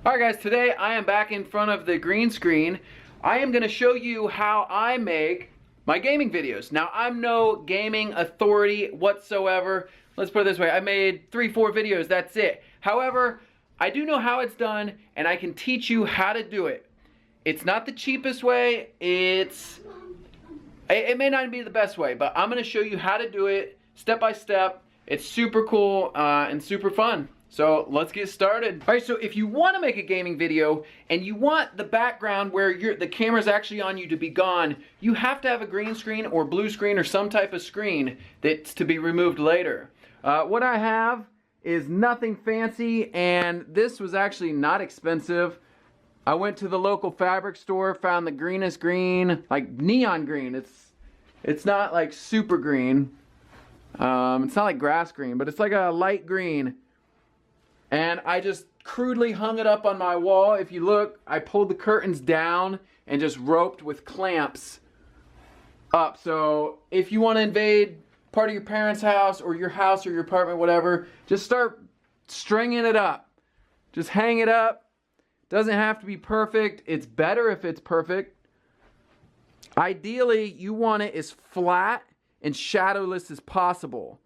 Alright guys, today I am back in front of the green screen. I am going to show you how I make my gaming videos. Now, I'm no gaming authority whatsoever. Let's put it this way, I made 3-4 videos, that's it. However, I do know how it's done and I can teach you how to do it. It's not the cheapest way, it may not be the best way, but I'm going to show you how to do it step by step. It's super cool and super fun. So let's get started. All right, so if you want to make a gaming video and you want the background where the camera's actually on you to be gone, you have to have a green screen or blue screen or some type of screen that's to be removed later. What I have is nothing fancy, and this was actually not expensive. I went to the local fabric store, found the greenest green, like neon green. It's not like super green. It's not like grass green, but it's like a light green. And I just crudely hung it up on my wall. If you look, I pulled the curtains down and just roped with clamps up. So if you want to invade part of your parents' house or your apartment, whatever, just start stringing it up. Just hang it up. Doesn't have to be perfect. It's better if it's perfect. Ideally, you want it as flat and shadowless as possible.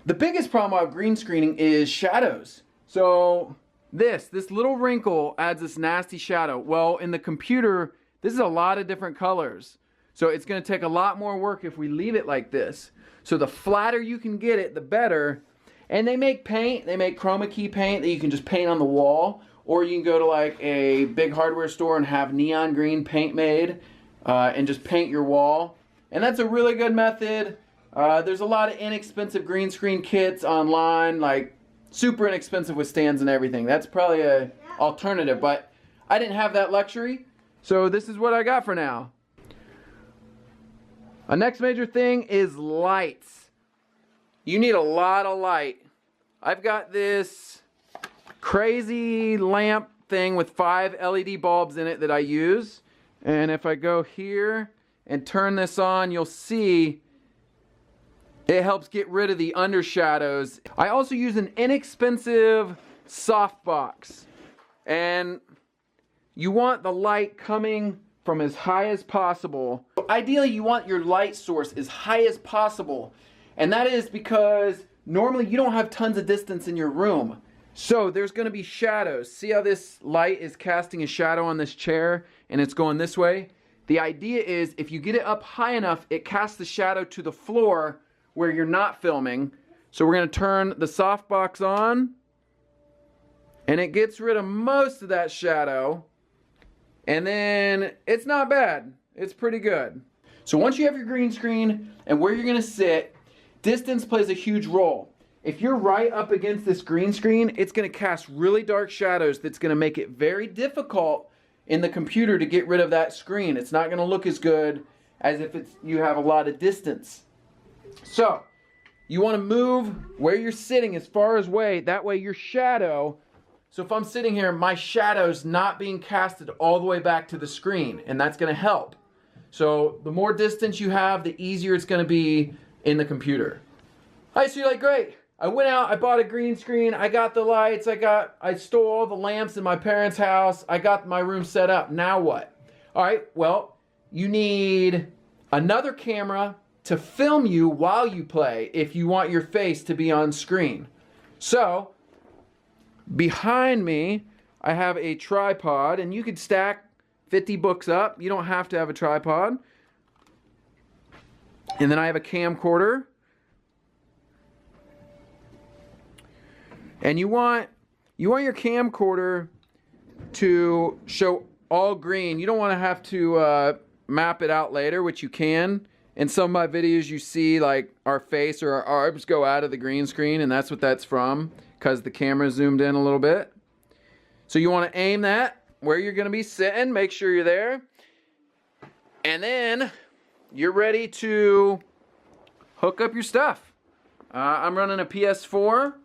The biggest problem with green screening is shadows. So this little wrinkle adds this nasty shadow. Well, in the computer, this is a lot of different colors. So it's going to take a lot more work if we leave it like this. So the flatter you can get it, the better. And they make paint. They make chroma key paint that you can just paint on the wall. Or you can go to like a big hardware store and have neon green paint made and just paint your wall. And that's a really good method. There's a lot of inexpensive green screen kits online, like super inexpensive with stands and everything. That's probably an alternative, but I didn't have that luxury, so this is what I got for now. A next major thing is lights. You need a lot of light. I've got this crazy lamp thing with 5 LED bulbs in it that I use, and if I go here and turn this on, you'll see it helps get rid of the undershadows. I also use an inexpensive softbox. And you want the light coming from as high as possible. Ideally, you want your light source as high as possible. And that is because normally you don't have tons of distance in your room. So there's going to be shadows. See how this light is casting a shadow on this chair and it's going this way? The idea is if you get it up high enough, it casts the shadow to the floor where you're not filming. So we're going to turn the softbox on and it gets rid of most of that shadow, and then it's not bad. It's pretty good. So once you have your green screen and where you're going to sit, distance plays a huge role. If you're right up against this green screen, it's going to cast really dark shadows that's going to make it very difficult in the computer to get rid of that screen. It's not going to look as good as if you have a lot of distance. So, you want to move where you're sitting as far as way, that way your shadow, so if I'm sitting here, my shadow's not being casted all the way back to the screen, and that's going to help. So, the more distance you have, the easier it's going to be in the computer. Alright, so you're like, great, I went out, I bought a green screen, I got the lights, I stole all the lamps in my parents' house, I got my room set up, now what? Alright, well, you need another camera to film you while you play if you want your face to be on screen. So, behind me, I have a tripod, and you could stack 50 books up. You don't have to have a tripod. And then I have a camcorder. And you want your camcorder to show all green. You don't want to have to map it out later, which you can. In some of my videos you see like our face or our arms go out of the green screen, and that's what that's from because the camera zoomed in a little bit. So you want to aim that where you're going to be sitting, make sure you're there, and then you're ready to hook up your stuff. I'm running a PS4,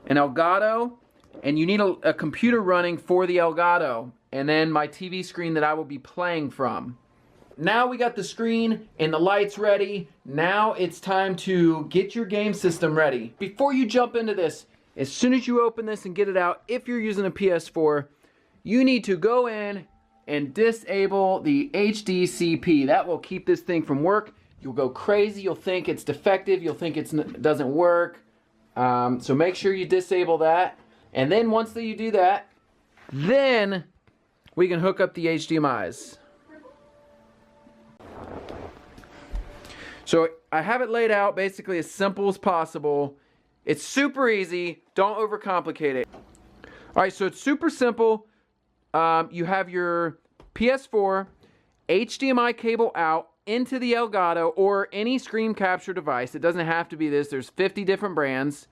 an Elgato, and you need a computer running for the Elgato, and then my TV screen that I will be playing from. Now we got the screen and the lights ready. Now it's time to get your game system ready. Before you jump into this, as soon as you open this and get it out, if you're using a PS4, you need to go in and disable the HDCP. That will keep this thing from work. You'll go crazy. You'll think it's defective. You'll think it doesn't work. So make sure you disable that. And then once that you do that, then we can hook up the HDMIs. So I have it laid out basically as simple as possible. It's super easy. Don't overcomplicate it. All right, so it's super simple. You have your PS4 HDMI cable out into the Elgato or any screen capture device. It doesn't have to be this. There's 50 different brands.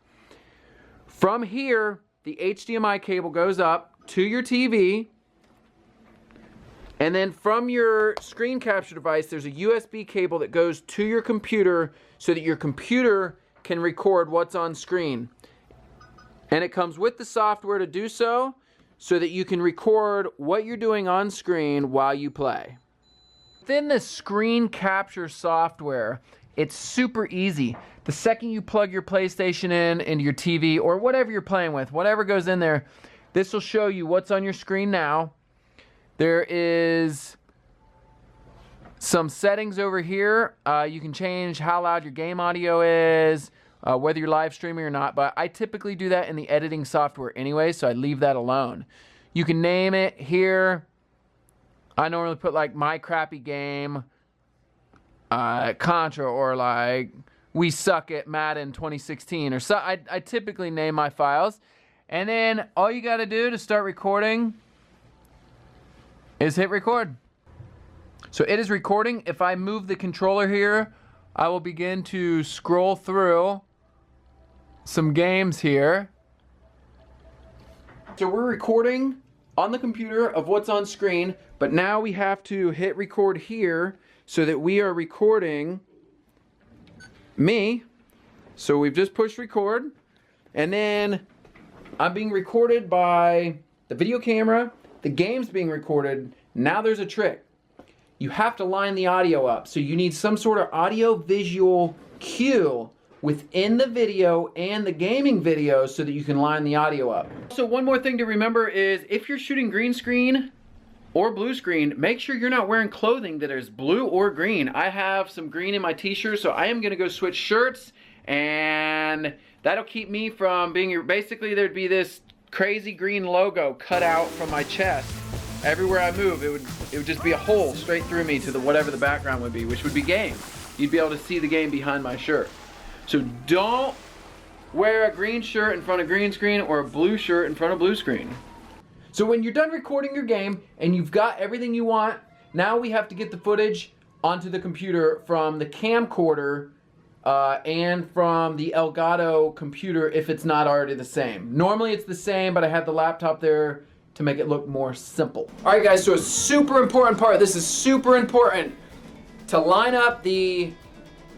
From here, the HDMI cable goes up to your TV. And then from your screen capture device, there's a USB cable that goes to your computer so that your computer can record what's on screen. And it comes with the software to do so that you can record what you're doing on screen while you play. Within the screen capture software, it's super easy. The second you plug your PlayStation into your TV or whatever you're playing with, whatever goes in there, this will show you what's on your screen now. There is some settings over here. You can change how loud your game audio is, whether you're live streaming or not, but I typically do that in the editing software anyway, so I leave that alone. You can name it here. I normally put like my crappy game, Contra, or like we suck at Madden 2016 or so. I typically name my files. And then all you gotta do to start recording is hit record. So it is recording. If I move the controller here, I will begin to scroll through some games here. So we're recording on the computer of what's on screen, but now we have to hit record here so that we are recording me. So we've just pushed record, and then I'm being recorded by the video camera. The game's being recorded. Now there's a trick. You have to line the audio up. So you need some sort of audio visual cue within the video and the gaming video so that you can line the audio up. So one more thing to remember is if you're shooting green screen or blue screen, make sure you're not wearing clothing that is blue or green. I have some green in my t-shirt, so I am gonna go switch shirts, and that'll keep me from being, basically there'd be this crazy green logo cut out from my chest. Everywhere I move, it would just be a hole straight through me to whatever the background would be, which would be game. You'd be able to see the game behind my shirt. So don't wear a green shirt in front of green screen or a blue shirt in front of blue screen. So when you're done recording your game and you've got everything you want, now we have to get the footage onto the computer from the camcorder and from the Elgato computer if it's not already the same. Normally it's the same, but I have the laptop there to make it look more simple. All right guys, so a super important part, this is super important, to line up the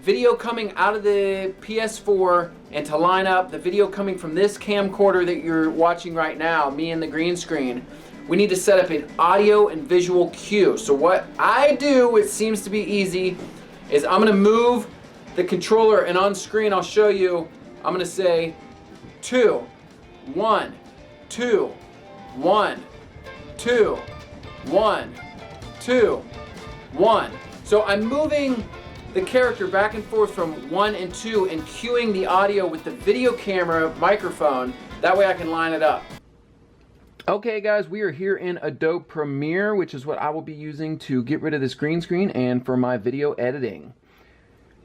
video coming out of the PS4 and to line up the video coming from this camcorder that you're watching right now, me and the green screen. We need to set up an audio and visual cue. So what I do, which seems to be easy, is I'm gonna move the controller, and on screen I'll show you, I'm gonna say 2, 1, 2, 1, 2, 1, 2, 1. So I'm moving the character back and forth from 1 and 2 and cueing the audio with the video camera microphone. That way I can line it up. Okay guys, we are here in Adobe Premiere, which is what I will be using to get rid of this green screen and for my video editing.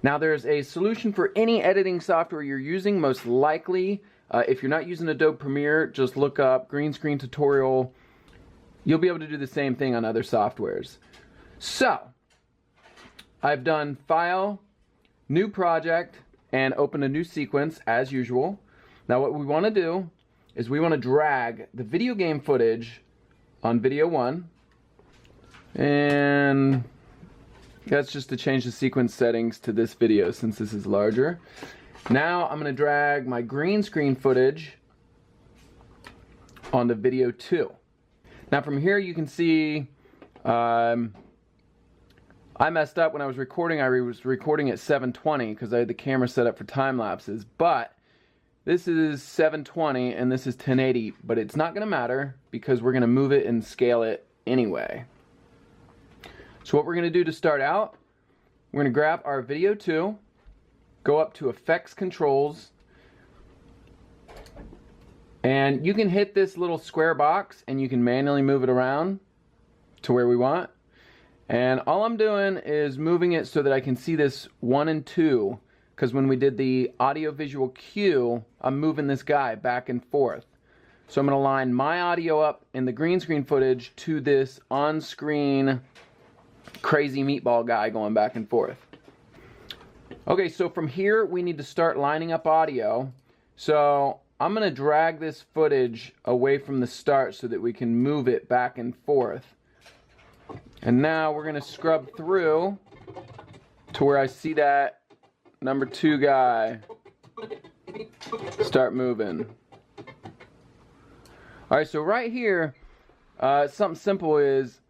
Now there's a solution for any editing software you're using, most likely. If you're not using Adobe Premiere, just look up green screen tutorial. You'll be able to do the same thing on other softwares. So, I've done File, New Project, and open a new sequence as usual. Now what we want to do is we want to drag the video game footage on video 1, and that's just to change the sequence settings to this video since this is larger. Now I'm going to drag my green screen footage onto video 2. Now from here you can see I messed up when I was recording. I was recording at 720 because I had the camera set up for time lapses, but this is 720 and this is 1080, but it's not going to matter because we're going to move it and scale it anyway. So what we're going to do to start out, we're going to grab our video 2, go up to Effects Controls, and you can hit this little square box and you can manually move it around to where we want. And all I'm doing is moving it so that I can see this 1 and 2, because when we did the audio visual cue, I'm moving this guy back and forth. So I'm going to line my audio up in the green screen footage to this on-screen crazy meatball guy going back and forth. Okay, so from here we need to start lining up audio. So I'm going to drag this footage away from the start so that we can move it back and forth. And now we're going to scrub through to where I see that number 2 guy start moving. Alright, so right here, something simple is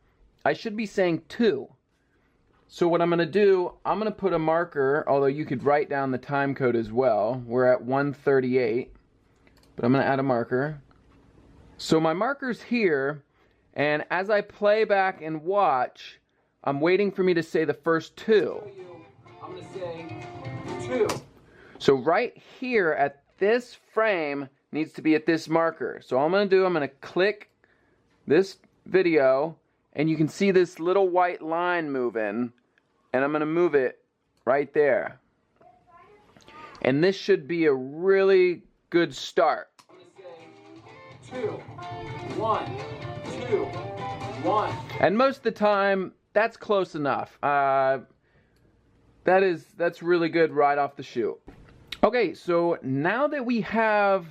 I should be saying 2. So what I'm going to do, I'm going to put a marker, although you could write down the time code as well. We're at 1:38, but I'm going to add a marker. So my marker's here, and as I play back and watch, I'm waiting for me to say the first 2. I'm going to say 2. So right here at this frame needs to be at this marker. So all I'm going to do, I'm going to click this video, and you can see this little white line moving, and I'm going to move it right there. And this should be a really good start. I'm going to say 2, 1, 2, 1. And most of the time, that's close enough. That's really good right off the chute. Okay, so now that we have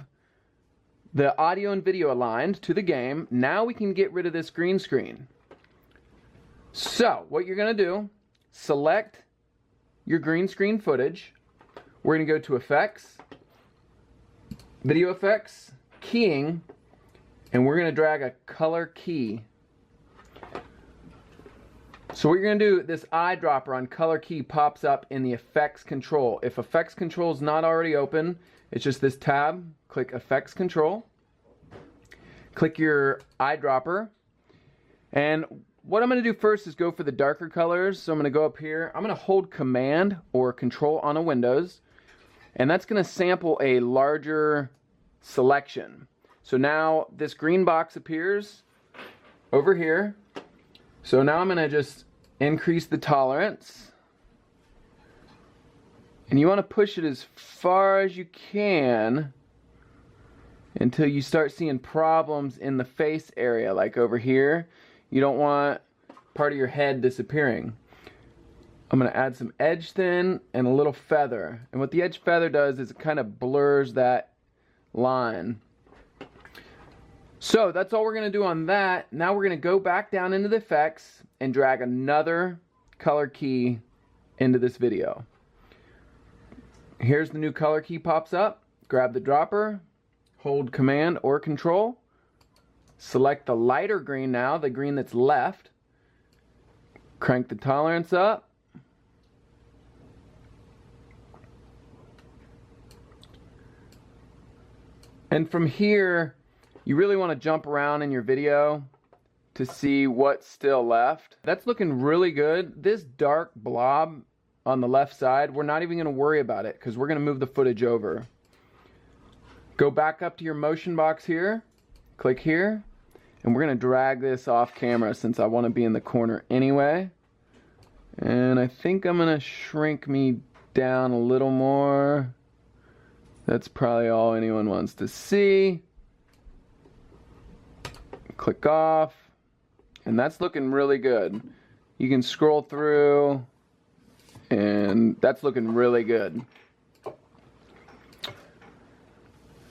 the audio and video aligned to the game, now we can get rid of this green screen. So, what you're going to do, select your green screen footage. We're going to go to Effects, Video Effects, Keying, and we're going to drag a color key. So what you're going to do, this eyedropper on color key pops up in the Effects Control. If Effects Control is not already open, it's just this tab. Click Effects Control. Click your eyedropper. And what I'm going to do first is go for the darker colors. So I'm going to go up here. I'm going to hold Command or Control on a Windows. And that's going to sample a larger selection. So now this green box appears over here. So now I'm going to just increase the tolerance. And you want to push it as far as you can until you start seeing problems in the face area, like over here. You don't want part of your head disappearing. I'm going to add some edge thin and a little feather. And what the edge feather does is it kind of blurs that line. So that's all we're going to do on that. Now we're going to go back down into the effects and drag another color key into this video. Here's the new color key pops up. Grab the dropper, hold Command or Control, select the lighter green now, the green that's left, crank the tolerance up, and from here you really want to jump around in your video to see what's still left. That's looking really good. This dark blob on the left side, we're not even going to worry about it because we're going to move the footage over. Go back up to your motion box here, click here, and we're going to drag this off camera since I want to be in the corner anyway. And I think I'm going to shrink me down a little more. That's probably all anyone wants to see. Click off, and that's looking really good. You can scroll through, and that's looking really good.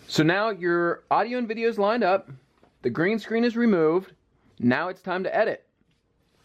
So now your audio and video is lined up, the green screen is removed, now it's time to edit.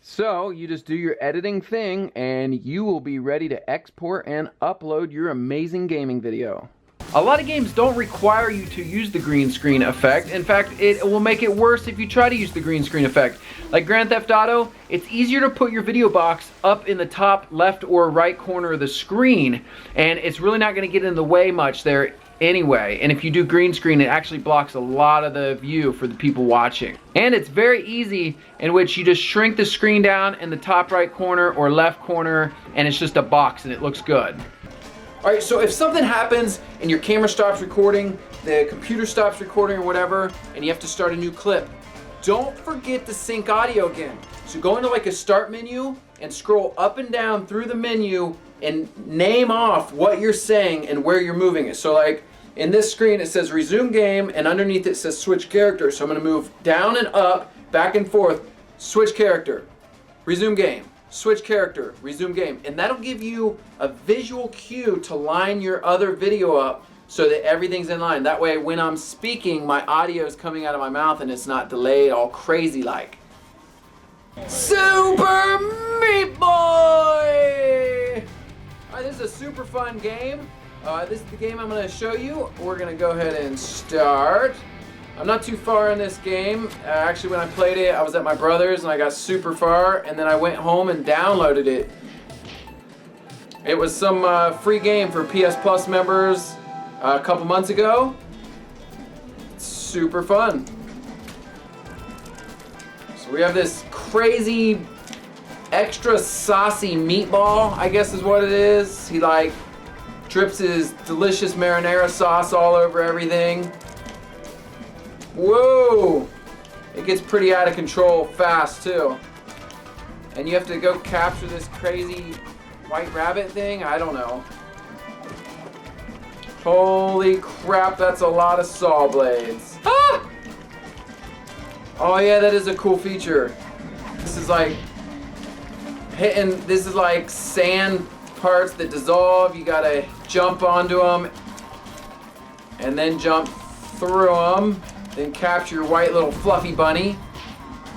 So you just do your editing thing and you will be ready to export and upload your amazing gaming video. A lot of games don't require you to use the green screen effect. In fact, it will make it worse if you try to use the green screen effect. Like Grand Theft Auto, it's easier to put your video box up in the top left or right corner of the screen, and it's really not going to get in the way much there. anyway. And if you do green screen, it actually blocks a lot of the view for the people watching. And it's very easy, in which you just shrink the screen down in the top right corner or left corner, and it's just a box and it looks good. All right, so if something happens and your camera stops recording, the computer stops recording or whatever, and you have to start a new clip, don't forget to sync audio again. So go into like a start menu and scroll up and down through the menu and name off what you're saying and where you're moving it. So like in this screen, it says resume game, and underneath it says switch character. So I'm gonna move down and up, back and forth, switch character, resume game, switch character, resume game. And that'll give you a visual cue to line your other video up so that everything's in line. That way when I'm speaking, my audio is coming out of my mouth and it's not delayed all crazy like. Super Meat Boy! Alright, this is a super fun game. This is the game I'm going to show you. We're going to go ahead and start. I'm not too far in this game. Actually, when I played it, I was at my brother's and I got super far, and then I went home and downloaded it. It was some free game for PS Plus members a couple months ago. It's super fun. So we have this crazy, extra saucy meatball, I guess is what it is. He like drips his delicious marinara sauce all over everything. Whoa! It gets pretty out of control fast too. And you have to go capture this crazy white rabbit thing? I don't know. Holy crap, that's a lot of saw blades. Ah! Oh yeah, that is a cool feature. This is like hitting, this is like sand parts that dissolve. You gotta jump onto them and then jump through them. Then capture your white little fluffy bunny.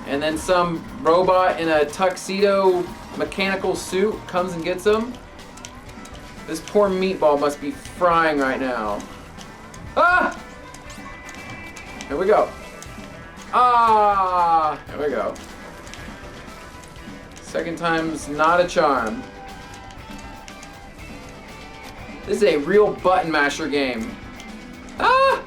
And then some robot in a tuxedo mechanical suit comes and gets them. This poor meatball must be frying right now. Ah! Here we go. Ah! Here we go. Second time's not a charm. This is a real button masher game. Ah!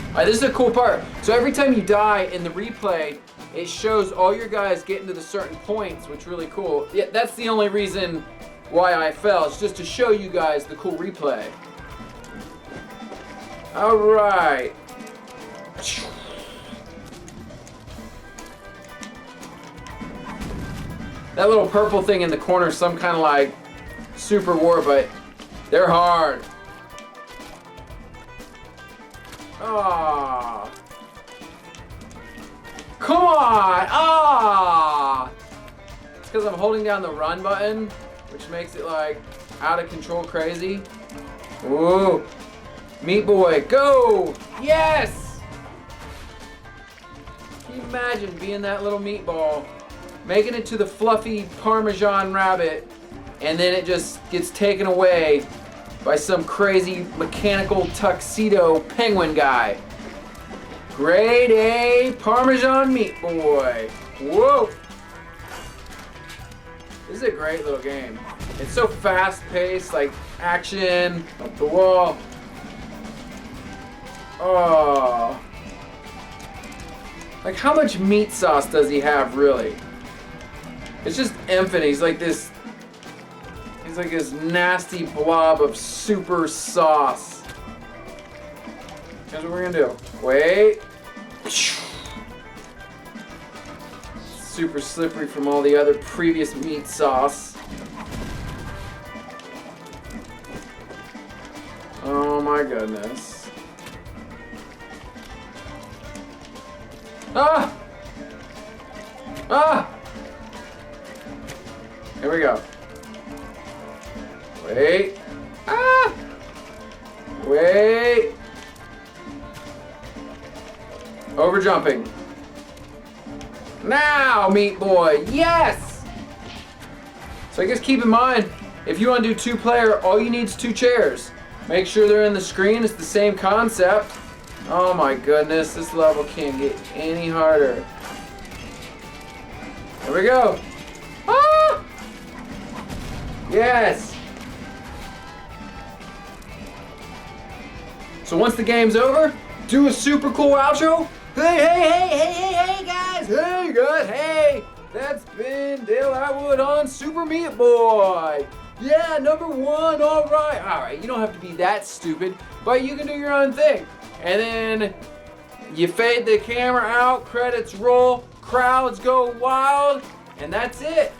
Alright, this is a cool part. So every time you die in the replay, it shows all your guys getting to the certain points, which is really cool. Yeah, that's the only reason why I fell. It's just to show you guys the cool replay. Alright. That little purple thing in the corner is some kind of like super war, but they're hard. Ah. Come on! Ah! It's because I'm holding down the run button, which makes it like out of control crazy. Ooh. Meat Boy, go! Yes! Can you imagine being that little meatball, making it to the fluffy Parmesan rabbit, and then it just gets taken away by some crazy mechanical tuxedo penguin guy. Grade A Parmesan Meat Boy. Whoa! This is a great little game. It's so fast-paced, like action, up the wall. Oh. Like how much meat sauce does he have, really? It's just infinite. He's like this nasty blob of super sauce. Here's what we're gonna do. Wait. Super slippery from all the other previous meat sauce. Oh my goodness. Ah! Ah! Here we go. Wait. Ah! Wait. Over jumping. Now, Meat Boy. Yes! So I guess keep in mind, if you want to do two-player, all you need is 2 chairs. Make sure they're in the screen. It's the same concept. Oh my goodness, this level can't get any harder. Here we go. Ah! Yes. So once the game's over, do a super cool outro. Hey guys, hey, that's been Dale Atwood on Super Meat Boy. Yeah, number 1, all right, you don't have to be that stupid, but you can do your own thing. And then you fade the camera out, credits roll, crowds go wild, and that's it.